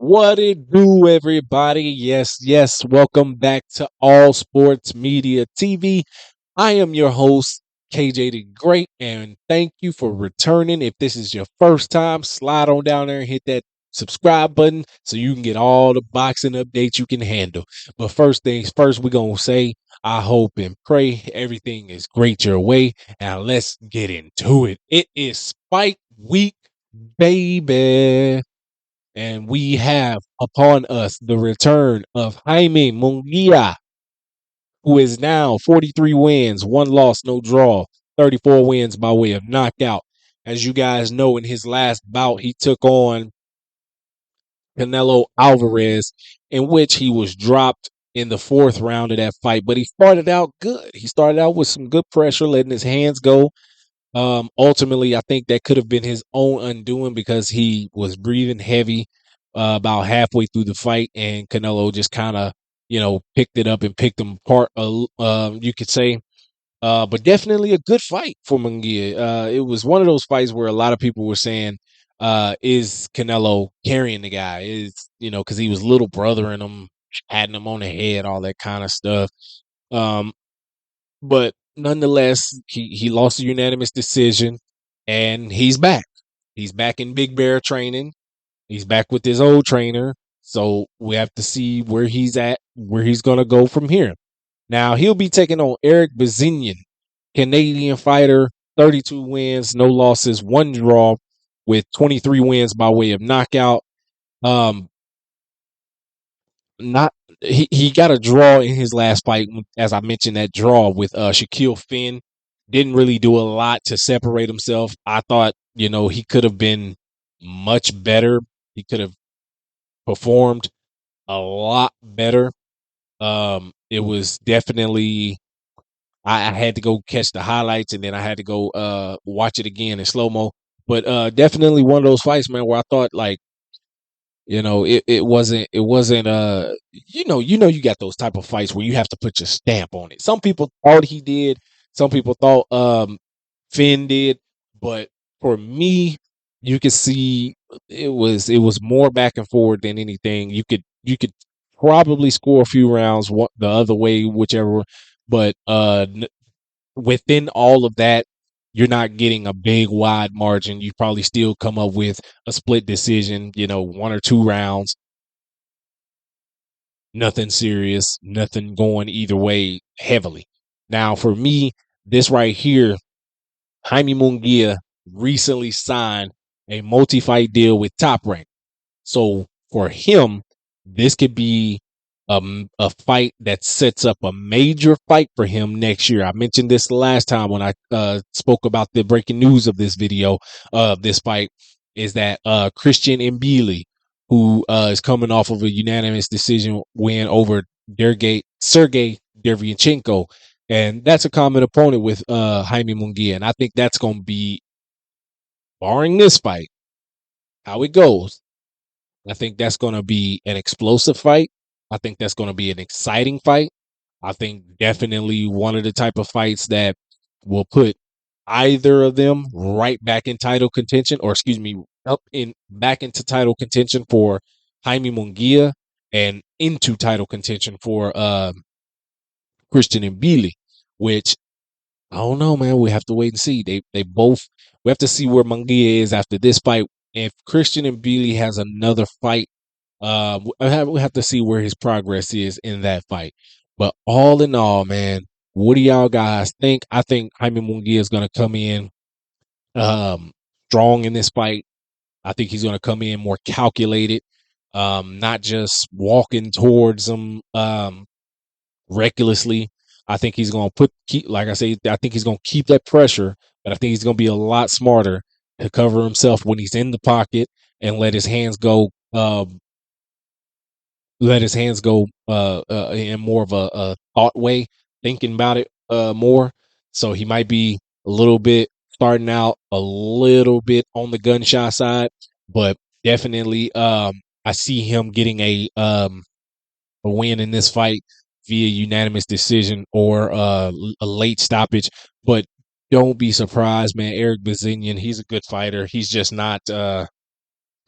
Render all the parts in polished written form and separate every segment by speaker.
Speaker 1: What it do, everybody? Yes. Welcome back to All Sports Media TV. I am your host, KJ the Great, and thank you for returning. If this is your first time, slide on down there and hit that subscribe button so you can get all the boxing updates you can handle. But first things first, we're going to say, I hope and pray everything is great your way. Now let's get into it. It is Spike Week, baby. And we have upon us the return of Jaime Munguia, who is now 43 wins, one loss, no draw, 34 wins by way of knockout. As you guys know, in his last bout, he took on Canelo Alvarez, in which he was dropped in the fourth round of that fight. But he started out good. He started out with some good pressure, letting his hands go. Ultimately, I think that could have been his own undoing because he was breathing heavy about halfway through the fight, and Canelo just kind of, picked it up and picked him apart. You could say, but definitely a good fight for Munguia. It was one of those fights where a lot of people were saying, "Is Canelo carrying the guy?" Because he was little brother in him, patting him on the head, all that kind of stuff. Um, but nonetheless, he lost a unanimous decision, and he's back. He's back in Big Bear training. He's back with his old trainer. So we have to see where he's at, where he's gonna go from here. Now he'll be taking on Erik Bazinyan, Canadian fighter, 32 wins, no losses, one draw, with 23 wins by way of knockout. Um, not he got a draw in his last fight, as I mentioned, that draw with Shaquille Finn. Didn't really do a lot to separate himself. I thought, he could have been much better. He could have performed a lot better. It was definitely, I had to go catch the highlights, and then I had to go watch it again in slow-mo. But definitely one of those fights, man, where I thought, like, it wasn't you got those type of fights where you have to put your stamp on it. Some people thought he did, some people thought Finn did, but for me, you could see it was more back and forward than anything. You could probably score a few rounds the other way, whichever, but within all of that, you're not getting a big wide margin. You probably still come up with a split decision, one or two rounds, nothing serious, nothing going either way heavily. Now, for me, this right here, Jaime Munguia recently signed a multi-fight deal with Top Rank. So for him, this could be a fight that sets up a major fight for him next year. I mentioned this last time when I spoke about the breaking news of this video of this fight, is that Christian Mbili, who is coming off of a unanimous decision win over Sergey Derevyanchenko, and that's a common opponent with Jaime Munguia, and I think that's going to be, barring this fight, how it goes. I think that's going to be an explosive fight. I think that's going to be an exciting fight. I think definitely one of the type of fights that will put either of them right back in title contention, or excuse me, up in back into title contention for Jaime Munguia, and into title contention for Christian Mbili, which I don't know, man. We have to wait and see. They both, we have to see where Munguia is after this fight. If Christian Mbili has another fight, we have to see where his progress is in that fight. But all in all, man, what do y'all guys think? I think Jaime Munguia is going to come in um, strong in this fight. I think he's going to come in more calculated, not just walking towards him recklessly. I think he's going to like I say, I think he's going to keep that pressure, but I think he's going to be a lot smarter to cover himself when he's in the pocket and let his hands go in more of a thought way, thinking about it more. So he might be a little bit starting out a little bit on the gunshot side, but definitely I see him getting a win in this fight via unanimous decision or a late stoppage. But don't be surprised, man. Erik Bazinyan, he's a good fighter. He's just not to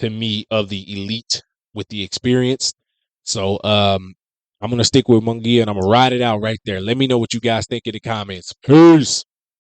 Speaker 1: me of the elite. with the experience. So I'm gonna stick with Mungia and I'm gonna ride it out right there. Let me know what you guys think in the comments. Peace.